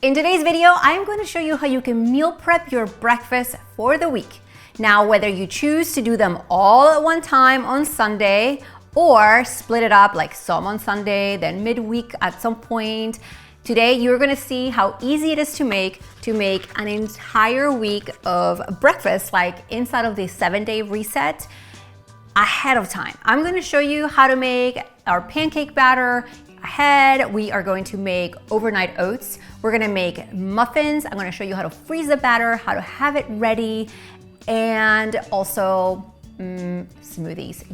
In today's video, I'm going to show you how you can meal prep your breakfast for the week. Now, whether you choose to do them all at one time on Sunday or split it up like some on Sunday, then midweek at some point, today you're going to see how easy it is to make an entire week of breakfast, like inside of the 7-day reset, ahead of time. I'm going to show you how to make our pancake batter ahead. We are going to make overnight oats. We're gonna make muffins. I'm gonna show you how to freeze the batter, how to have it ready, and also smoothies.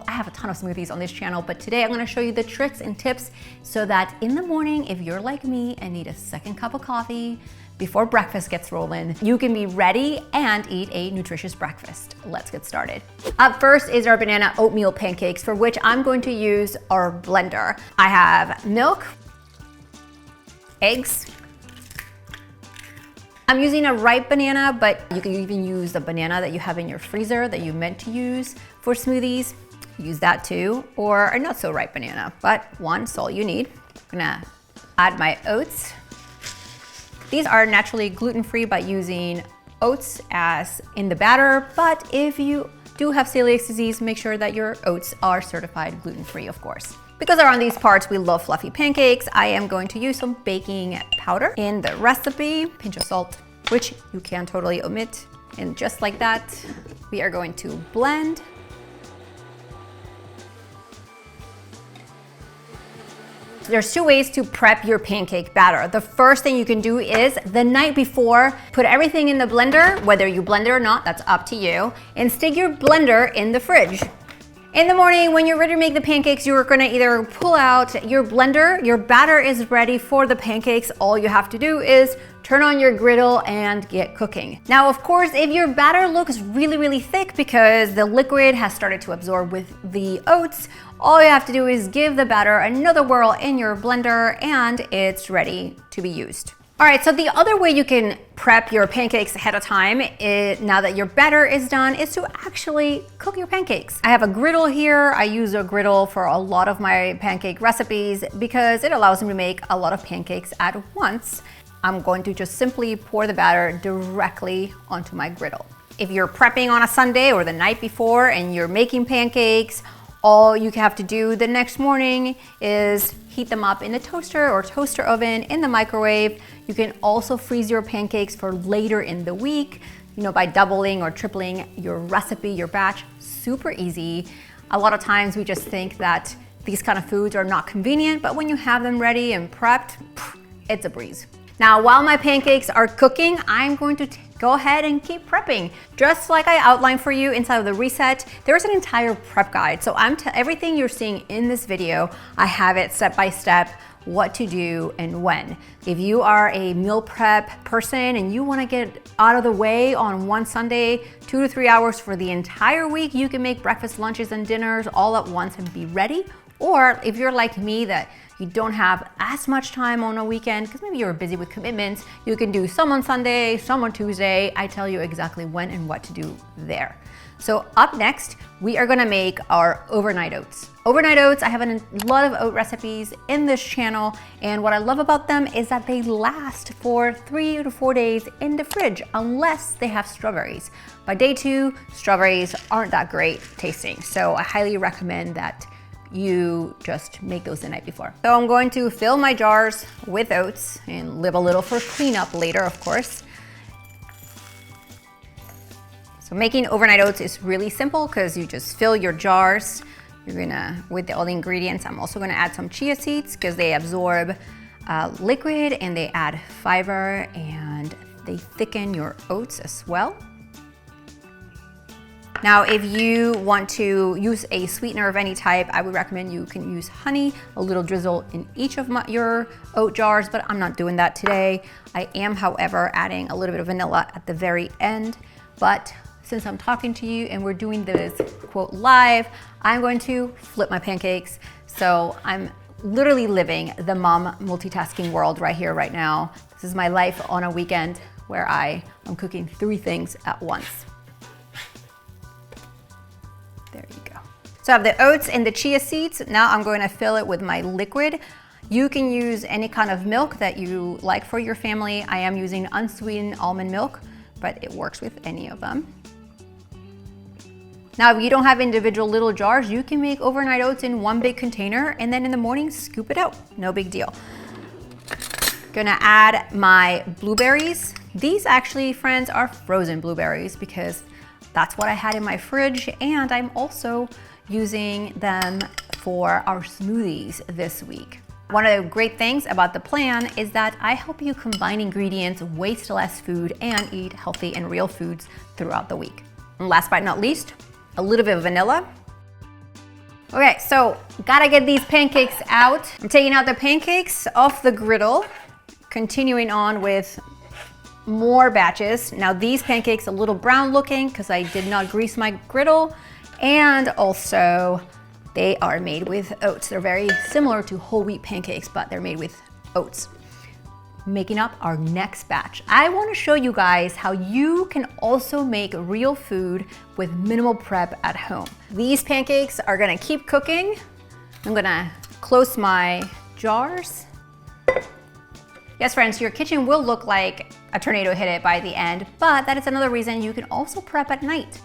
I have a ton of smoothies on this channel, but today I'm gonna show you the tricks and tips so that in the morning, if you're like me and need a second cup of coffee before breakfast gets rolling, you can be ready and eat a nutritious breakfast. Let's get started. Up first is our banana oatmeal pancakes, for which I'm going to use our blender. I have milk, eggs. I'm using a ripe banana, but you can even use the banana that you have in your freezer that you meant to use for smoothies. Use that too, or a not so ripe banana, but one's all you need. I'm gonna add my oats. These are naturally gluten-free by using oats as in the batter, but if you do have celiac disease, make sure that your oats are certified gluten-free, of course. Because around these parts we love fluffy pancakes, I am going to use some baking powder in the recipe, pinch of salt, which you can totally omit. And just like that, we are going to blend. There's two ways to prep your pancake batter. The first thing you can do is the night before, put everything in the blender, whether you blend it or not, that's up to you, and stick your blender in the fridge. In the morning, when you're ready to make the pancakes, you're gonna either pull out your blender, your batter is ready for the pancakes. All you have to do is turn on your griddle and get cooking. Now, of course, if your batter looks really, really thick because the liquid has started to absorb with the oats, all you have to do is give the batter another whirl in your blender and it's ready to be used. All right, so the other way you can prep your pancakes ahead of time, now that your batter is done, is to actually cook your pancakes. I have a griddle here. I use a griddle for a lot of my pancake recipes because it allows me to make a lot of pancakes at once. I'm going to just simply pour the batter directly onto my griddle. If you're prepping on a Sunday or the night before and you're making pancakes, all you have to do the next morning is heat them up in the toaster or toaster oven in the microwave. You can also freeze your pancakes for later in the week, by doubling or tripling your recipe, your batch. Super easy. A lot of times we just think that these kind of foods are not convenient, but when you have them ready and prepped, it's a breeze. Now, while my pancakes are cooking, I'm going to go ahead and keep prepping. Just like I outlined for you inside of the reset, there's an entire prep guide. So everything you're seeing in this video, I have it step by step, what to do and when. If you are a meal prep person and you wanna get out of the way on one Sunday, 2 to 3 hours for the entire week, you can make breakfast, lunches, and dinners all at once and be ready. Or if you're like me, that you don't have as much time on a weekend, because maybe you're busy with commitments, you can do some on Sunday, some on Tuesday. I tell you exactly when and what to do there. So up next, we are gonna make our overnight oats. Overnight oats, I have a lot of oat recipes in this channel, and what I love about them is that they last for 3 to 4 days in the fridge, unless they have strawberries. By day 2, strawberries aren't that great tasting, so I highly recommend that you just make those the night before. So I'm going to fill my jars with oats and leave a little for cleanup later, of course. So making overnight oats is really simple because you just fill your jars. With all the ingredients, I'm also gonna add some chia seeds because they absorb liquid and they add fiber and they thicken your oats as well. Now, if you want to use a sweetener of any type, I would recommend you can use honey, a little drizzle in each of your oat jars, but I'm not doing that today. I am, however, adding a little bit of vanilla at the very end. But since I'm talking to you and we're doing this quote live, I'm going to flip my pancakes. So I'm literally living the mom multitasking world right here, right now. This is my life on a weekend where I am cooking 3 things at once. There you go. So I have the oats and the chia seeds. Now I'm going to fill it with my liquid. You can use any kind of milk that you like for your family. I am using unsweetened almond milk, but it works with any of them. Now, if you don't have individual little jars, you can make overnight oats in one big container and then in the morning, scoop it out. No big deal. Gonna add my blueberries. These actually, friends, are frozen blueberries because that's what I had in my fridge, and I'm also using them for our smoothies this week. One of the great things about the plan is that I help you combine ingredients, waste less food, and eat healthy and real foods throughout the week. And last but not least, a little bit of vanilla. Okay, so gotta get these pancakes out. I'm taking out the pancakes off the griddle, continuing on with more batches. Now these pancakes a little brown looking because I did not grease my griddle, and also they are made with oats. They're very similar to whole wheat pancakes, but they're made with oats. Making up our next batch. I want to show you guys how you can also make real food with minimal prep at home. These pancakes are gonna keep cooking. I'm gonna close my jars. Yes, friends, your kitchen will look like a tornado hit it by the end, but that is another reason you can also prep at night.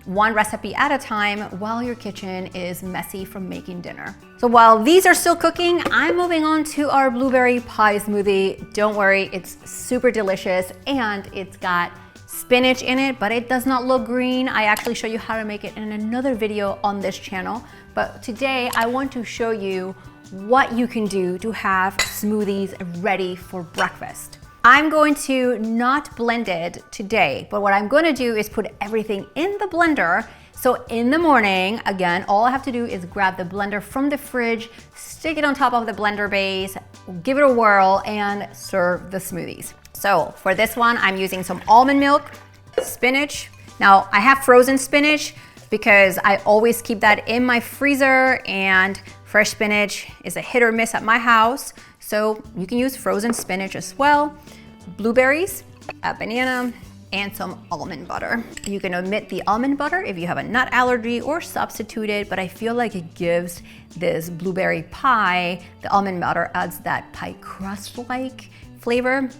One recipe at a time while your kitchen is messy from making dinner. So while these are still cooking, I'm moving on to our blueberry pie smoothie. Don't worry, it's super delicious and it's got spinach in it, but it does not look green. I actually show you how to make it in another video on this channel. But today I want to show you what you can do to have smoothies ready for breakfast. I'm going to not blend it today, but what I'm going to do is put everything in the blender. So in the morning, again, all I have to do is grab the blender from the fridge, stick it on top of the blender base, give it a whirl, and serve the smoothies. So for this one, I'm using some almond milk, spinach. Now I have frozen spinach because I always keep that in my freezer, and fresh spinach is a hit or miss at my house. So you can use frozen spinach as well. Blueberries, a banana, and some almond butter. You can omit the almond butter if you have a nut allergy or substitute it, but I feel like it gives this blueberry pie, the almond butter adds that pie crust-like flavor.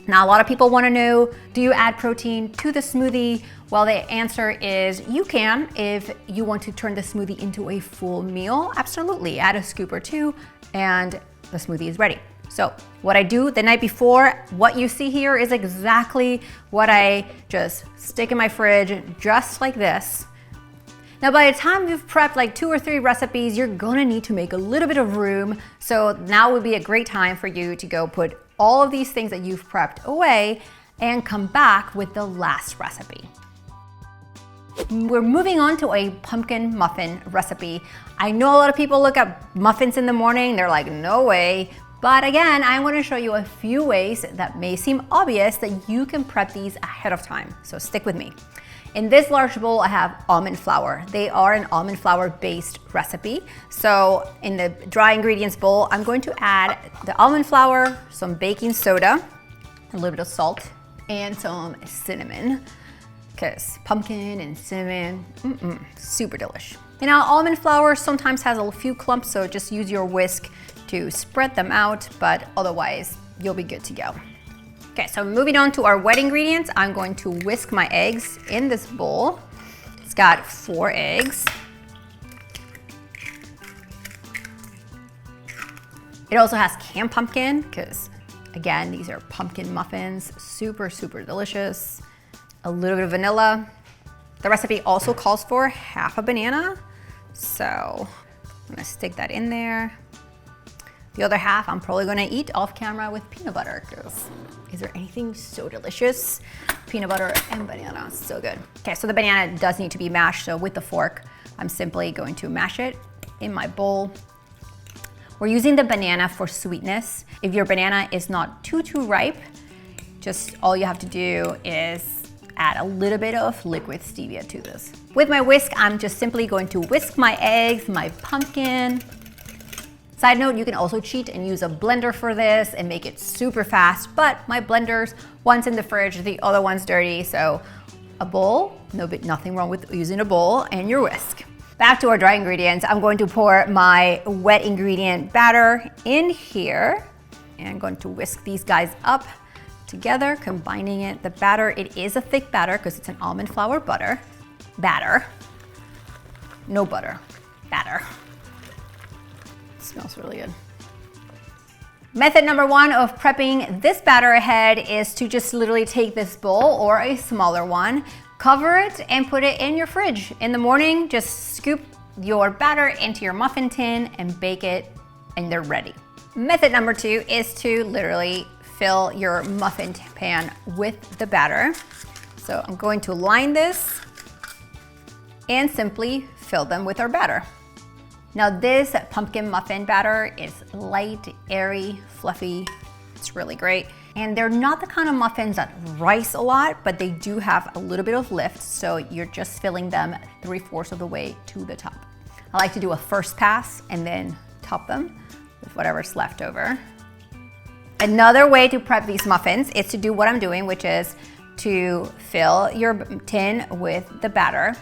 Now, a lot of people wanna know, do you add protein to the smoothie? Well, the answer is you can if you want to turn the smoothie into a full meal. Absolutely, add a scoop or two and the smoothie is ready. So what I do the night before, what you see here is exactly what I just stick in my fridge, just like this. Now, by the time you've prepped like 2 or 3 recipes, you're gonna need to make a little bit of room. So now would be a great time for you to go put all of these things that you've prepped away and come back with the last recipe. We're moving on to a pumpkin muffin recipe. I know a lot of people look at muffins in the morning, they're like, no way. But again, I want to show you a few ways that may seem obvious that you can prep these ahead of time. So stick with me. In this large bowl, I have almond flour. They are an almond flour based recipe. So in the dry ingredients bowl, I'm going to add the almond flour, some baking soda, a little bit of salt, and some cinnamon. Because pumpkin and cinnamon, super delish. You know, almond flour sometimes has a few clumps, so just use your whisk to spread them out, but otherwise you'll be good to go. Okay, so moving on to our wet ingredients, I'm going to whisk my eggs in this bowl. It's got 4 eggs. It also has canned pumpkin, because again, these are pumpkin muffins, super, super delicious. A little bit of vanilla. The recipe also calls for half a banana. So I'm gonna stick that in there. The other half I'm probably gonna eat off camera with peanut butter, because is there anything so delicious? Peanut butter and banana, so good. Okay, so the banana does need to be mashed, so with the fork, I'm simply going to mash it in my bowl. We're using the banana for sweetness. If your banana is not too ripe, just all you have to do is add a little bit of liquid stevia to this. With my whisk, I'm just simply going to whisk my eggs, my pumpkin. Side note, you can also cheat and use a blender for this and make it super fast, but my blenders, one's in the fridge, the other one's dirty, so a bowl, nothing wrong with using a bowl, and your whisk. Back to our dry ingredients. I'm going to pour my wet ingredient batter in here. And I'm going to whisk these guys up together, combining it. The batter, it is a thick batter because it's an almond flour batter. No butter, batter. It smells really good. Method number 1 of prepping this batter ahead is to just literally take this bowl or a smaller one, cover it and put it in your fridge. In the morning, just scoop your batter into your muffin tin and bake it and they're ready. Method number 2 is to literally fill your muffin pan with the batter. So I'm going to line this and simply fill them with our batter. Now this pumpkin muffin batter is light, airy, fluffy. It's really great. And they're not the kind of muffins that rise a lot, but they do have a little bit of lift, so you're just filling them 3/4 of the way to the top. I like to do a first pass and then top them with whatever's left over. Another way to prep these muffins is to do what I'm doing, which is to fill your tin with the batter.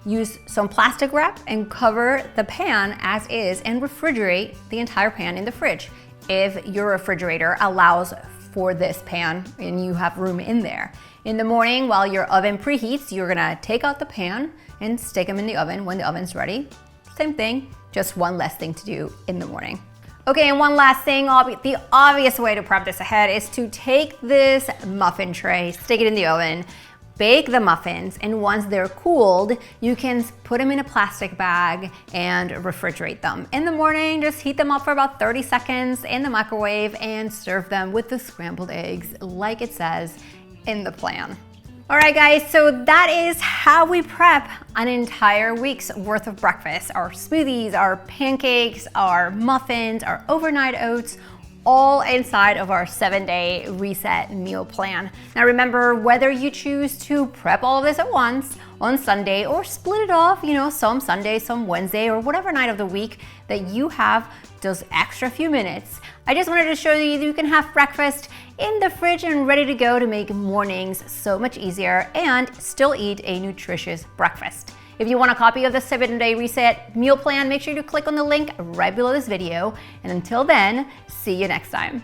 Use some plastic wrap and cover the pan as is and refrigerate the entire pan in the fridge. If your refrigerator allows for this pan and you have room in there. In the morning, while your oven preheats, you're gonna take out the pan and stick them in the oven when the oven's ready. Same thing, just one less thing to do in the morning. Okay, and one last thing, the obvious way to prep this ahead is to take this muffin tray, stick it in the oven, bake the muffins, and once they're cooled, you can put them in a plastic bag and refrigerate them. In the morning, just heat them up for about 30 seconds in the microwave and serve them with the scrambled eggs like it says in the plan. All right guys, so that is how we prep an entire week's worth of breakfast. Our smoothies, our pancakes, our muffins, our overnight oats, all inside of our 7-day reset meal plan. Now remember, whether you choose to prep all of this at once on Sunday or split it off, some Sunday, some Wednesday, or whatever night of the week that you have those extra few minutes, I just wanted to show you that you can have breakfast in the fridge and ready to go to make mornings so much easier and still eat a nutritious breakfast. If you want a copy of the 7-day reset meal plan, make sure to click on the link right below this video. And until then, see you next time.